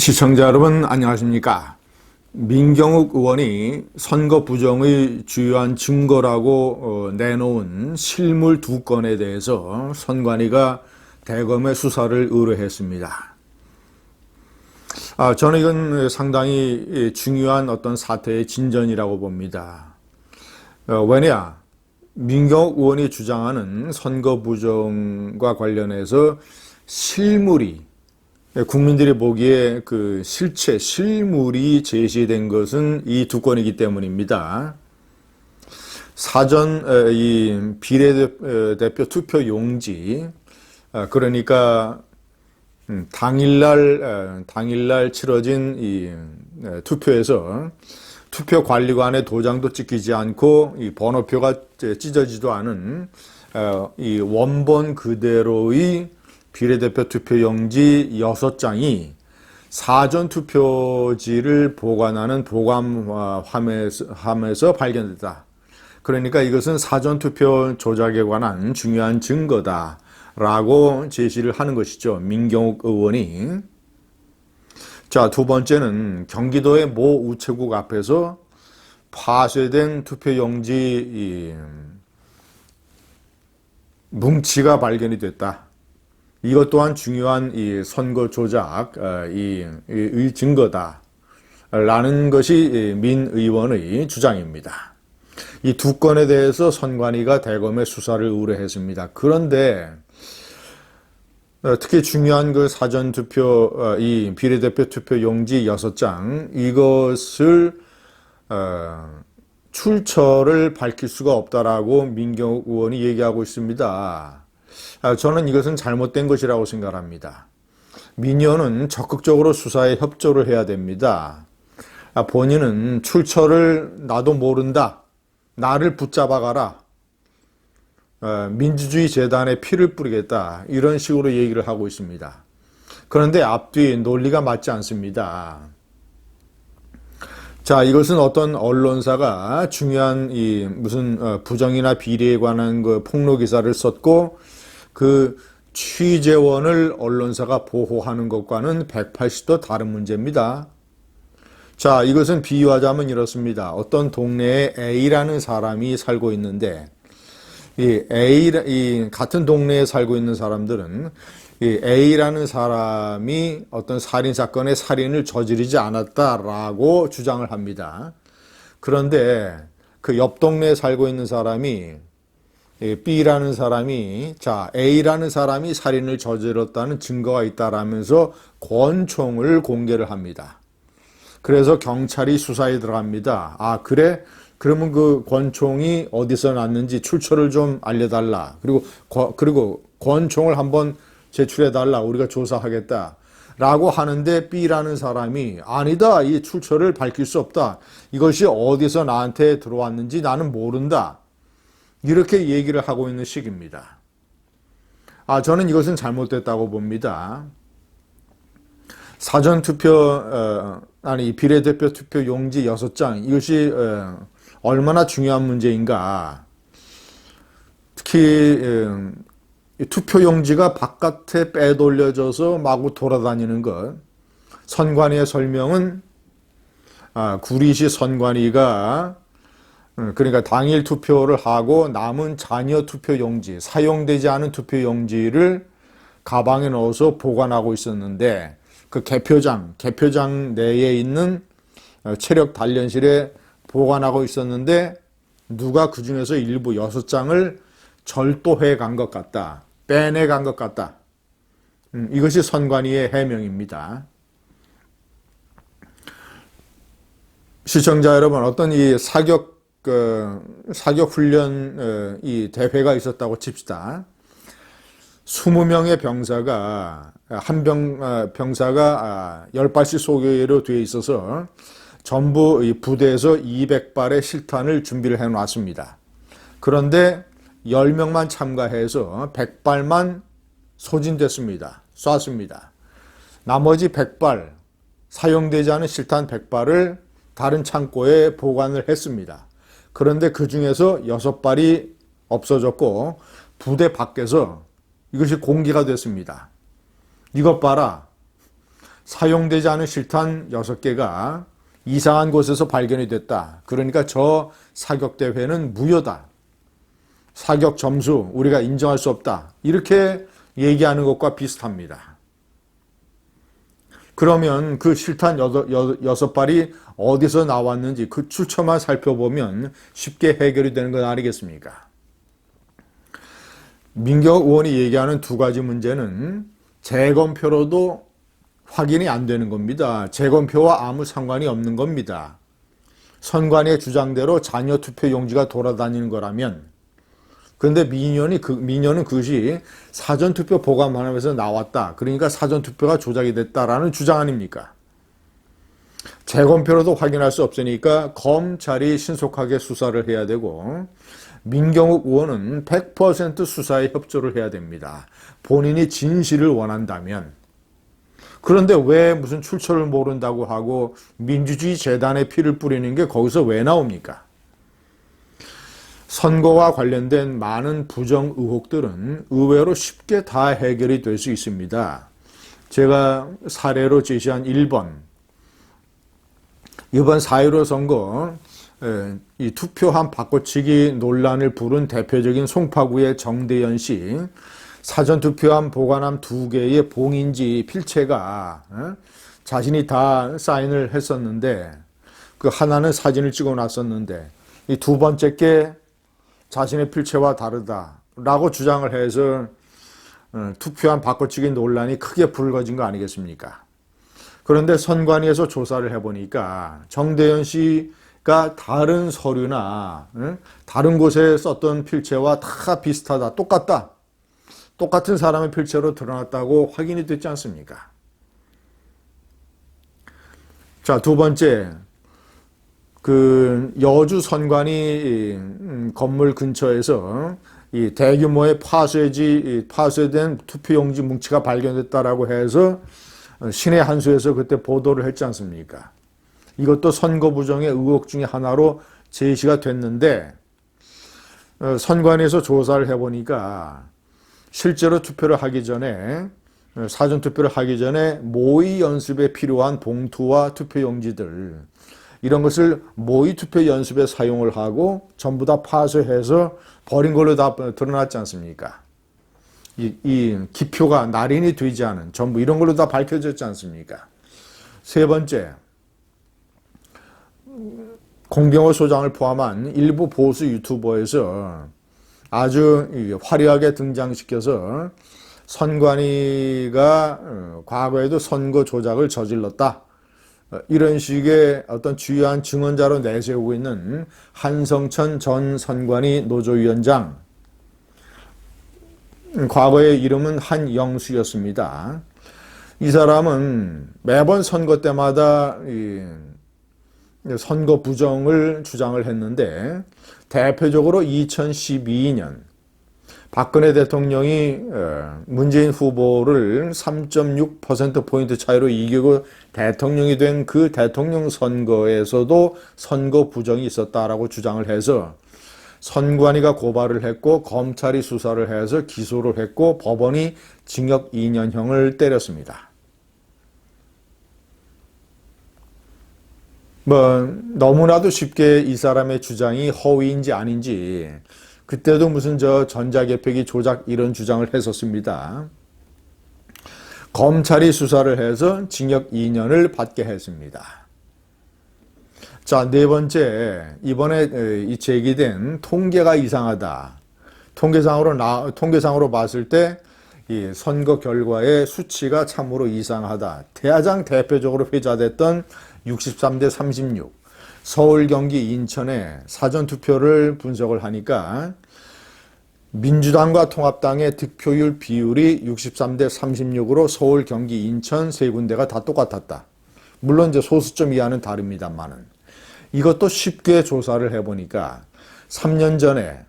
시청자 여러분 안녕하십니까? 민경욱 의원이 선거 부정의 주요한 증거라고 내놓은 실물 2건에 대해서 선관위가 대검에 수사를 의뢰했습니다. 저는 이건 상당히 중요한 어떤 사태의 진전이라고 봅니다. 왜냐? 민경욱 의원이 주장하는 선거 부정과 관련해서 실물이 국민들이 보기에 그 실물이 제시된 것은 이 2건이기 때문입니다. 사전 이 비례대표 투표 용지, 그러니까 당일날 치러진 이 투표에서 투표 관리관의 도장도 찍히지 않고 이 번호표가 찢어지지도 않은 이 원본 그대로의 비례대표 투표용지 6장이 사전투표지를 보관하는 보관함에서 발견됐다. 그러니까 이것은 사전투표 조작에 관한 중요한 증거다라고 제시를 하는 것이죠. 민경욱 의원이. 자, 두 번째는 경기도의 모 우체국 앞에서 파쇄된 투표용지 뭉치가 발견이 됐다. 이것 또한 중요한 이 선거 조작 이 증거다라는 것이 민 의원의 주장입니다. 이 2건에 대해서 선관위가 대검에 수사를 의뢰했습니다. 그런데 특히 중요한 그 사전 투표 이 비례대표 투표 용지 6장 이것을 출처를 밝힐 수가 없다라고 민경욱 의원이 얘기하고 있습니다. 저는 이것은 잘못된 것이라고 생각합니다. 민의원은 적극적으로 수사에 협조를 해야 됩니다. 본인은 출처를 나도 모른다. 나를 붙잡아가라. 민주주의 재단에 피를 뿌리겠다. 이런 식으로 얘기를 하고 있습니다. 그런데 앞뒤 논리가 맞지 않습니다. 자, 이것은 어떤 언론사가 중요한 이 무슨 부정이나 비리에 관한 그 폭로 기사를 썼고 그 취재원을 언론사가 보호하는 것과는 180도 다른 문제입니다. 자, 이것은 비유하자면 이렇습니다. 어떤 동네에 A라는 사람이 살고 있는데 이 같은 동네에 살고 있는 사람들은 이 A라는 사람이 어떤 살인사건의 살인을 저지르지 않았다라고 주장을 합니다. 그런데 그 옆 동네에 살고 있는 사람이 B라는 사람이 A라는 사람이 살인을 저질렀다는 증거가 있다라면서 권총을 공개를 합니다. 그래서 경찰이 수사에 들어갑니다. 아, 그래? 그러면 그 권총이 어디서 났는지 출처를 좀 알려달라. 그리고 권총을 한번 제출해달라. 우리가 조사하겠다. 라고 하는데 B라는 사람이 아니다. 이 출처를 밝힐 수 없다. 이것이 어디서 나한테 들어왔는지 나는 모른다. 이렇게 얘기를 하고 있는 시기입니다. 저는 이것은 잘못됐다고 봅니다. 사전투표, 비례대표 투표 용지 6장, 이것이 얼마나 중요한 문제인가. 특히 투표용지가 바깥에 빼돌려져서 마구 돌아다니는 것. 선관위의 설명은 구리시 선관위가 그러니까 당일 투표를 하고 남은 잔여 투표용지, 사용되지 않은 투표용지를 가방에 넣어서 보관하고 있었는데 그 개표장 내에 있는 체력 단련실에 보관하고 있었는데 누가 그 중에서 일부 6장을 절도해 간 것 같다. 빼내 간 것 같다. 이것이 선관위의 해명입니다. 시청자 여러분, 어떤 이 사격 훈련 이 대회가 있었다고 칩시다. 20명의 병사가 병사가 10발씩 소개로 되어 있어서 전부 이 부대에서 200발의 실탄을 준비를 해 놨습니다. 그런데 10명만 참가해서 100발만 소진됐습니다. 쐈습니다. 나머지 100발, 사용되지 않은 실탄 100발을 다른 창고에 보관을 했습니다. 그런데 그 중에서 6발이 없어졌고 부대 밖에서 이것이 공개가 됐습니다. 이것 봐라. 사용되지 않은 실탄 6개가 이상한 곳에서 발견이 됐다. 그러니까 저 사격대회는 무효다. 사격 점수 우리가 인정할 수 없다. 이렇게 얘기하는 것과 비슷합니다. 그러면 그 실탄 6발이 어디서 나왔는지 그 출처만 살펴보면 쉽게 해결이 되는 건 아니겠습니까? 민경욱 의원이 얘기하는 두 가지 문제는 재검표로도 확인이 안 되는 겁니다. 재검표와 아무 상관이 없는 겁니다. 선관위의 주장대로 자녀 투표 용지가 돌아다니는 거라면, 그런데 민연은 그것이 사전투표 보관함에서 나왔다. 그러니까 사전투표가 조작이 됐다라는 주장 아닙니까? 재검표로도 확인할 수 없으니까 검찰이 신속하게 수사를 해야 되고, 민경욱 의원은 100% 수사에 협조를 해야 됩니다. 본인이 진실을 원한다면. 그런데 왜 무슨 출처를 모른다고 하고 민주주의 재단에 피를 뿌리는 게 거기서 왜 나옵니까? 선거와 관련된 많은 부정 의혹들은 의외로 쉽게 다 해결이 될 수 있습니다. 제가 사례로 제시한 1번, 이번 4.15 선거 이 투표함 바꿔치기 논란을 부른 대표적인 송파구의 정대현 씨, 사전투표함 보관함 2개의 봉인지 필체가 자신이 다 사인을 했었는데 그 하나는 사진을 찍어 놨었는데 이 두 번째 게 자신의 필체와 다르다라고 주장을 해서 투표함 바꿔치기 논란이 크게 불거진 거 아니겠습니까? 그런데 선관위에서 조사를 해보니까 정대현 씨가 다른 서류나 다른 곳에 썼던 필체와 다 비슷하다, 똑같다. 똑같은 사람의 필체로 드러났다고 확인이 됐지 않습니까? 자, 두 번째, 그 여주 선관위 건물 근처에서 이 대규모의 파쇄된 투표용지 뭉치가 발견됐다라고 해서 신의 한수에서 그때 보도를 했지 않습니까? 이것도 선거 부정의 의혹 중에 하나로 제시가 됐는데 선관위에서 조사를 해보니까 실제로 투표를 하기 전에 사전투표를 하기 전에 모의 연습에 필요한 봉투와 투표용지들 이런 것을 모의 투표 연습에 사용을 하고 전부 다 파쇄해서 버린 걸로 다 드러났지 않습니까? 이 기표가 날인이 되지 않은 전부 이런 걸로 다 밝혀졌지 않습니까? 세 번째, 공병호 소장을 포함한 일부 보수 유튜버에서 아주 화려하게 등장시켜서 선관위가 과거에도 선거 조작을 저질렀다. 이런 식의 어떤 주요한 증언자로 내세우고 있는 한성천 전 선관위 노조위원장, 과거의 이름은 한영수였습니다. 이 사람은 매번 선거 때마다 선거 부정을 주장을 했는데 대표적으로 2012년 박근혜 대통령이 문재인 후보를 3.6%포인트 차이로 이기고 대통령이 된 그 대통령 선거에서도 선거 부정이 있었다라고 주장을 해서 선관위가 고발을 했고 검찰이 수사를 해서 기소를 했고 법원이 징역 2년형을 때렸습니다. 너무나도 쉽게 이 사람의 주장이 허위인지 아닌지 그때도 무슨 전자개표기 조작 이런 주장을 했었습니다. 검찰이 수사를 해서 징역 2년을 받게 했습니다. 자, 네 번째, 이번에 이 제기된 통계가 이상하다. 통계상으로 봤을 때 이 선거 결과의 수치가 참으로 이상하다. 가장 대표적으로 회자됐던 63대 36. 서울, 경기, 인천의 사전투표를 분석을 하니까 민주당과 통합당의 득표율 비율이 63대 36으로 서울, 경기, 인천 세 군데가 다 똑같았다. 물론 이제 소수점 이하는 다릅니다만은. 이것도 쉽게 조사를 해보니까 3년 전에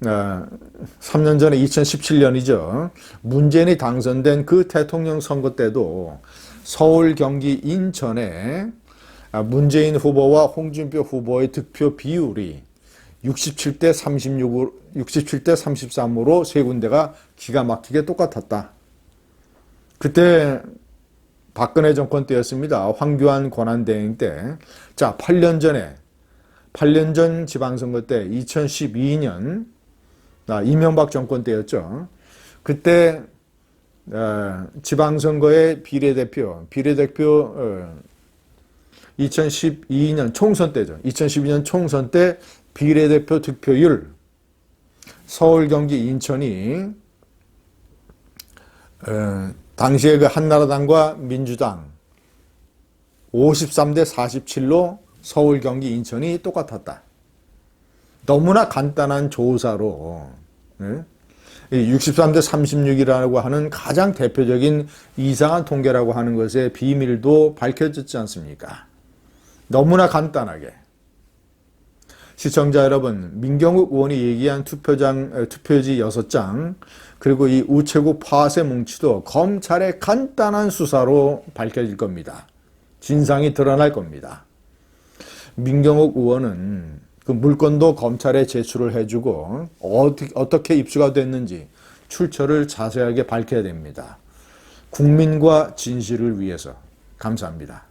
2017년이죠. 문재인이 당선된 그 대통령 선거 때도 서울, 경기, 인천에 문재인 후보와 홍준표 후보의 득표 비율이 67대 33으로 세 군데가 기가 막히게 똑같았다. 그때 박근혜 정권 때였습니다. 황교안 권한대행 때. 자, 8년 전 지방선거 때 2012년 이명박 정권 때였죠. 그때 지방선거의 비례대표 2012년 총선 때죠. 2012년 총선 때 비례대표 득표율 서울, 경기, 인천이 당시에 그 한나라당과 민주당 53대 47로 서울, 경기, 인천이 똑같았다. 너무나 간단한 조사로 63대 36이라고 하는 가장 대표적인 이상한 통계라고 하는 것의 비밀도 밝혀졌지 않습니까? 너무나 간단하게. 시청자 여러분, 민경욱 의원이 얘기한 투표지 6장, 그리고 이 우체국 파쇄 뭉치도 검찰의 간단한 수사로 밝혀질 겁니다. 진상이 드러날 겁니다. 민경욱 의원은 그 물건도 검찰에 제출을 해주고 어떻게 입수가 됐는지 출처를 자세하게 밝혀야 됩니다. 국민과 진실을 위해서. 감사합니다.